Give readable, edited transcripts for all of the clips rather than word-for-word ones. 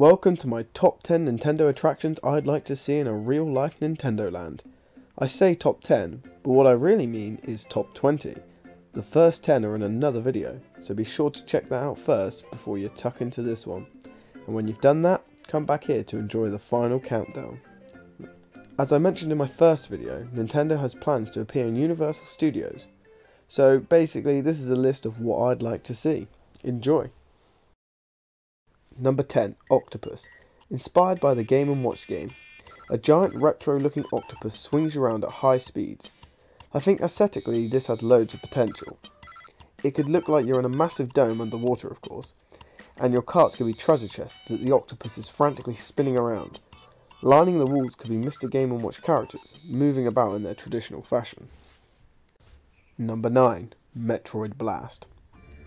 Welcome to my top 10 Nintendo attractions I'd like to see in a real-life Nintendo land. I say top 10, but what I really mean is top 20. The first 10 are in another video, so be sure to check that out first before you tuck into this one. And when you've done that, come back here to enjoy the final countdown. As I mentioned in my first video, Nintendo has plans to appear in Universal Studios. So basically this is a list of what I'd like to see. Enjoy! Number 10. Octopus. Inspired by the Game & Watch game, a giant retro-looking octopus swings around at high speeds. I think aesthetically this had loads of potential. It could look like you're in a massive dome underwater, of course, and your carts could be treasure chests that the octopus is frantically spinning around. Lining the walls could be Mr. Game & Watch characters, moving about in their traditional fashion. Number 9. Metroid Blast.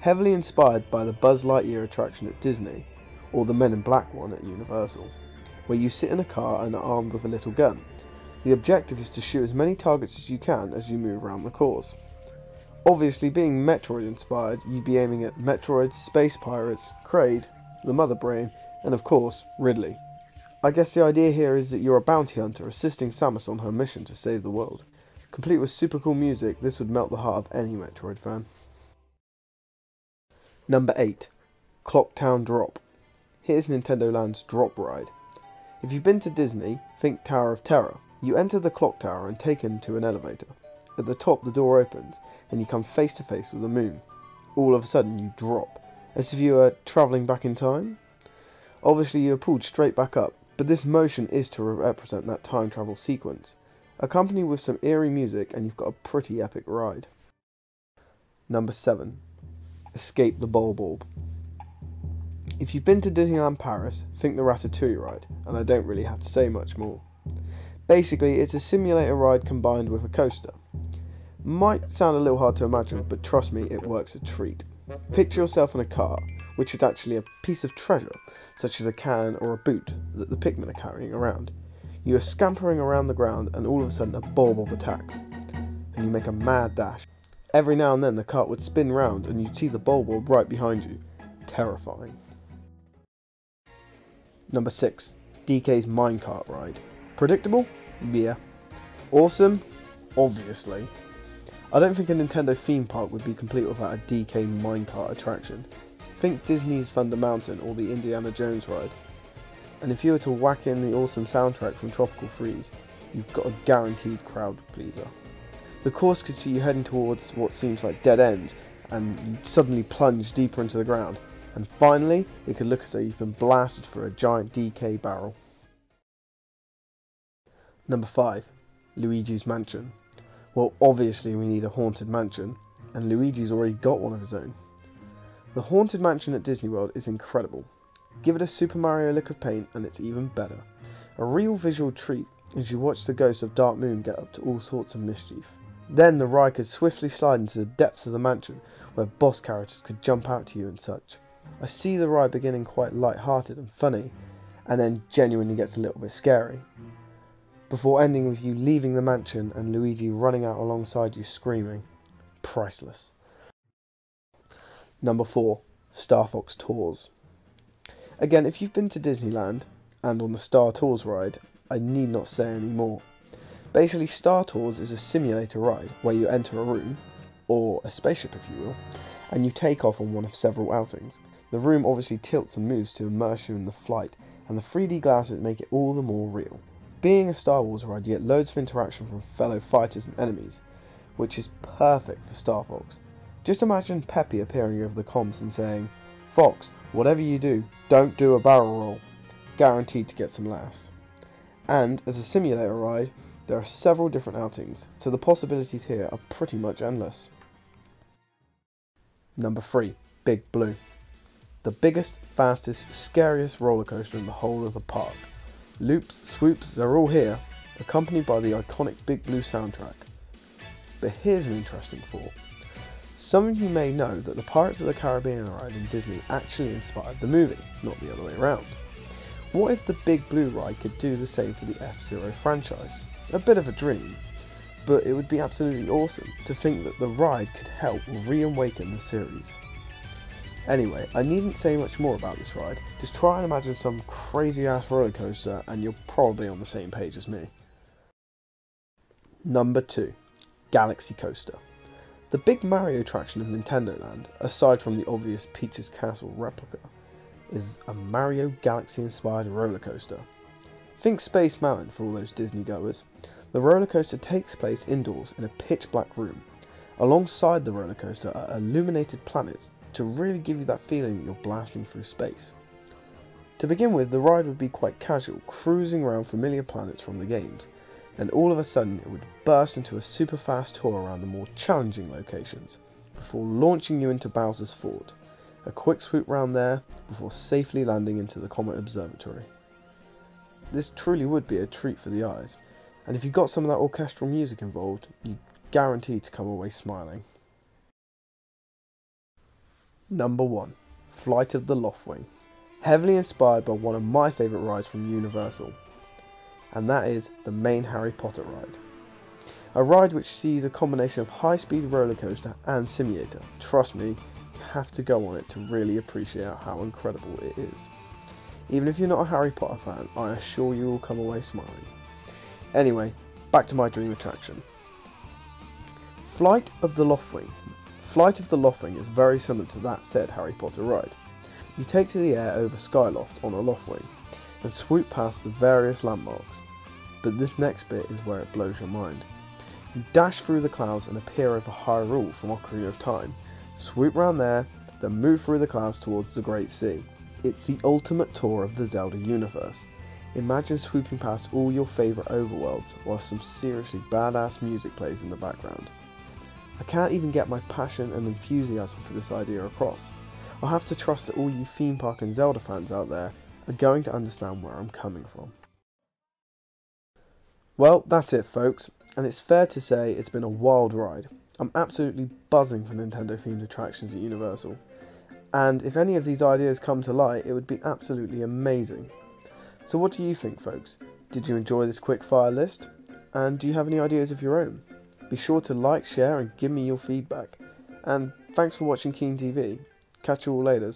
Heavily inspired by the Buzz Lightyear attraction at Disney, or the Men in Black one at Universal, where you sit in a car and are armed with a little gun. The objective is to shoot as many targets as you can as you move around the course. Obviously, being Metroid inspired, you'd be aiming at Metroid, Space Pirates, Kraid, the Mother Brain, and of course, Ridley. I guess the idea here is that you're a bounty hunter assisting Samus on her mission to save the world. Complete with super cool music, this would melt the heart of any Metroid fan. Number 8. Clocktown Drop. Here's Nintendo Land's Drop Ride. If you've been to Disney, think Tower of Terror. You enter the clock tower and taken to an elevator. At the top the door opens and you come face to face with the moon. All of a sudden you drop, as if you were travelling back in time. Obviously you are pulled straight back up, but this motion is to represent that time travel sequence, accompanied with some eerie music, and you've got a pretty epic ride. Number 7. Escape the Bulb. If you've been to Disneyland Paris, think the Ratatouille ride, and I don't really have to say much more. Basically, it's a simulator ride combined with a coaster. Might sound a little hard to imagine, but trust me, it works a treat. Picture yourself in a car, which is actually a piece of treasure, such as a can or a boot that the Pikmin are carrying around. You are scampering around the ground and all of a sudden a bulb attacks, and you make a mad dash. Every now and then the cart would spin round and you'd see the bulb right behind you. Terrifying. Number 6. Decays Minecart ride. Predictable? Yeah. Awesome? Obviously. I don't think a Nintendo theme park would be complete without a DK minecart attraction. Think Disney's Thunder Mountain or the Indiana Jones ride. And if you were to whack in the awesome soundtrack from Tropical Freeze, you've got a guaranteed crowd pleaser. The course could see you heading towards what seems like dead ends, and you suddenly plunge deeper into the ground. And finally, it could look as though you've been blasted through a giant DK barrel. Number 5. Luigi's Mansion. Well, obviously we need a haunted mansion, and Luigi's already got one of his own. The haunted mansion at Disney World is incredible. Give it a Super Mario lick of paint and it's even better. A real visual treat as you watch the ghost of Dark Moon get up to all sorts of mischief. Then the ride could swiftly slide into the depths of the mansion, where boss characters could jump out to you and such. I see the ride beginning quite light-hearted and funny, and then genuinely gets a little bit scary, before ending with you leaving the mansion and Luigi running out alongside you screaming. Priceless. Number 4. Star Fox Tours. Again, if you've been to Disneyland and on the Star Tours ride, I need not say any more. Basically, Star Tours is a simulator ride where you enter a room, or a spaceship if you will, and you take off on one of several outings. The room obviously tilts and moves to immerse you in the flight, and the 3D glasses make it all the more real. Being a Star Wars ride, you get loads of interaction from fellow fighters and enemies, which is perfect for Star Fox. Just imagine Peppy appearing over the comms and saying, "Fox, whatever you do, don't do a barrel roll." Guaranteed to get some laughs. And as a simulator ride, there are several different outings, so the possibilities here are pretty much endless. Number 3. Big Blue. The biggest, fastest, scariest roller coaster in the whole of the park. Loops, swoops, they're all here, accompanied by the iconic Big Blue soundtrack. But here's an interesting thought. Some of you may know that the Pirates of the Caribbean ride in Disney actually inspired the movie, not the other way around. What if the Big Blue ride could do the same for the F-Zero franchise? A bit of a dream, but it would be absolutely awesome to think that the ride could help reawaken the series. Anyway, I needn't say much more about this ride. Just try and imagine some crazy ass roller coaster and you're probably on the same page as me. Number 2. Galaxy Coaster. The big Mario attraction of Nintendo Land, aside from the obvious Peach's Castle replica, is a Mario Galaxy inspired roller coaster. Think Space Mountain for all those Disney goers. The roller coaster takes place indoors in a pitch black room. Alongside the roller coaster are illuminated planets to really give you that feeling that you're blasting through space. To begin with, the ride would be quite casual, cruising around familiar planets from the games. Then all of a sudden it would burst into a super fast tour around the more challenging locations, before launching you into Bowser's Fort. A quick swoop round there, before safely landing into the Comet Observatory. This truly would be a treat for the eyes, and if you got some of that orchestral music involved, you're guaranteed to come away smiling. Number 1. Flight of the Loftwing. Heavily inspired by one of my favourite rides from Universal, and that is the main Harry Potter ride. A ride which sees a combination of high-speed roller coaster and simulator. Trust me, you have to go on it to really appreciate how incredible it is. Even if you're not a Harry Potter fan, I assure you will come away smiling. Anyway, back to my dream attraction. Flight of the Loftwing. Flight of the Loftwing is very similar to that said Harry Potter ride. You take to the air over Skyloft on a Loftwing and swoop past the various landmarks, but this next bit is where it blows your mind. You dash through the clouds and appear over Hyrule from Ocarina of Time, swoop round there, then move through the clouds towards the Great Sea. It's the ultimate tour of the Zelda universe. Imagine swooping past all your favourite overworlds while some seriously badass music plays in the background. I can't even get my passion and enthusiasm for this idea across. I'll have to trust that all you theme park and Zelda fans out there are going to understand where I'm coming from. Well, that's it folks, and it's fair to say it's been a wild ride. I'm absolutely buzzing for Nintendo themed attractions at Universal, and if any of these ideas come to light, it would be absolutely amazing. So what do you think folks? Did you enjoy this quick fire list? And do you have any ideas of your own? Be sure to like, share and give me your feedback. And thanks for watching Keen TV. Catch you all later.